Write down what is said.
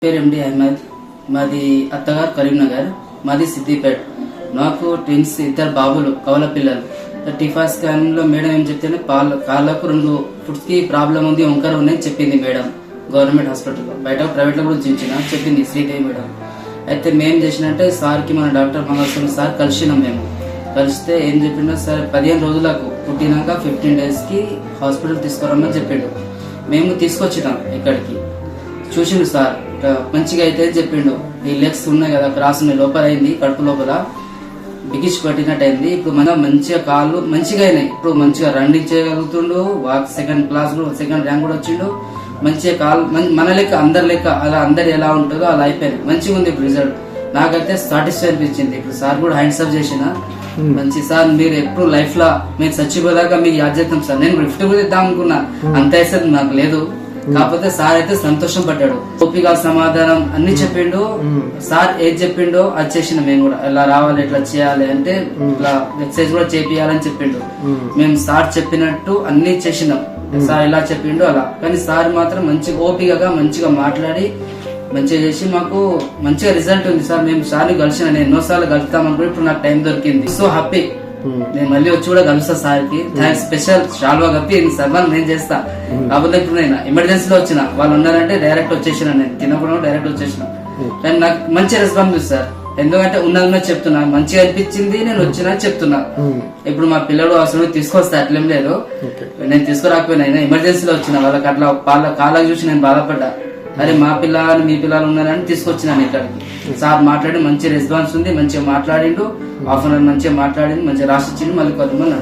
పేరు ఎండి అహ్మద్. మాది అత్తగారు కరీంనగర్, మాది సిద్దిపేట. నాకు ట్విన్స్ ఇద్దరు బాబులు, కవల పిల్లలు. టిఫా స్కాన్ లో మేడం ఏం చెప్తే కాళ్ళకు 2 ఫుట్స్ కి ప్రాబ్లం ఉంది, వంకర ఉన్నాయని చెప్పింది మేడం. గవర్నమెంట్ హాస్పిటల్లో, బయట ప్రైవేట్ లో కూడా చెప్పింది శ్రీదేవి మేడం. అయితే మేము చేసినట్టే సార్కి మన డాక్టర్ మంగళస్వామి సార్ కలిసినాం. మేము కలిస్తే ఏం చెప్పిండో, సార్ 15 రోజులకు పుట్టినాక 15 days కి హాస్పిటల్ తీసుకురమ్మని చెప్పిండు. మేము తీసుకొచ్చినాం ఇక్కడికి. చూసిండు సార్, మంచిగా అయితే చెప్పిండు. ఈ లెగ్స్ ఉన్నాయి కదా, క్రాస్ ఉన్నాయి, లోపల అయింది, కడుపు లోపల బిగిచి పట్టినట్టు అయింది. ఇప్పుడు మంచిగా కాళ్ళు మంచిగా అయినాయి. ఇప్పుడు మంచిగా రన్నింగ్ చేయగలుగుతుండు, వాక్ సెకండ్ ర్యాంక్ కూడా వచ్చిండు. మంచిగా కాళ్ళు మన లెక్క, అందరి లెక్క, అలా అందరు ఎలా ఉంటుందో అలా అయిపోయింది. మంచిగా ఉంది ఇప్పుడు రిజల్ట్. నాకైతే సాటిస్ఫై అనిపించింది. ఇప్పుడు సార్ కూడా హ్యాండ్స్ అప్ చేసిన. మంచి సార్, మీరు ఎప్పుడు లైఫ్ లో మీరు చచ్చిపోదాకా మీకు యాద్ చేస్తాం సార్. నేను గిఫ్ట్ కూడా ఇద్దాం అనుకున్నా, అంత అయితే నాకు లేదు. కాకపోతే సార్ అయితే సంతోషం పడ్డాడు. ఓపిక, సమాధానం అన్ని చెప్పిండు. సార్ ఏది చెప్పిండో అది చేసిన. మేము కూడా ఇలా రావాలి, ఇట్లా చేయాలి అంటే ఇట్లా ఎక్సర్సైజ్ కూడా చేపియాలని చెప్పిండు. మేము సార్ చెప్పినట్టు అన్ని చేసినాం. సార్ ఎలా చెప్పిండో అలా. కానీ సార్ మాత్రం మంచిగా ఓపికగా మంచిగా మాట్లాడి మంచిగా చేసి మాకు మంచిగా రిజల్ట్ ఉంది సార్. మేము సార్ని కలిసిన, నేను ఎన్నోసార్లు కలుస్తామనుకో, ఇప్పుడు నాకు టైం దొరికింది. So happy. నేను మళ్ళీ వచ్చి కూడా కలుస్తా సార్కి. థ్యాంక్స్. స్పెషల్ షాల్వా కప్పి సర్వాన్ నేను చేస్తా. కాకపోతే ఇప్పుడు నేను ఎమర్జెన్సీలో వచ్చిన, వాళ్ళు ఉన్నారంటే డైరెక్ట్ వచ్చేసిన. నేను తినకుండా డైరెక్ట్ వచ్చేసిన. కానీ నాకు మంచి రెస్పాన్స్ ఉంది సార్. ఎందుకంటే ఉన్నది చెప్తున్నా, మంచిగా అనిపించింది, నేను వచ్చినా చెప్తున్నా. ఇప్పుడు మా పిల్లలు అసలు తీసుకొస్తా, అట్లేం లేదు. నేను తీసుకురాకపోయినా ఎమర్జెన్సీలో వచ్చిన, వాళ్ళకి అట్లా కాళ్ళకి చూసి నేను బాధపడ్డా. అరే మా పిల్లలు మీ పిల్లలు ఉన్నారని తీసుకొచ్చినాను ఇక్కడికి. సార్ మాట్లాడి మంచి రెస్పాన్స్ ఉంది, మంచిగా మాట్లాడిండు. హాఫ్ అన్ అవర్ మంచిగా మాట్లాడిండు, మంచిగా రాసిచ్చిండు. మళ్ళీ కొంతమంది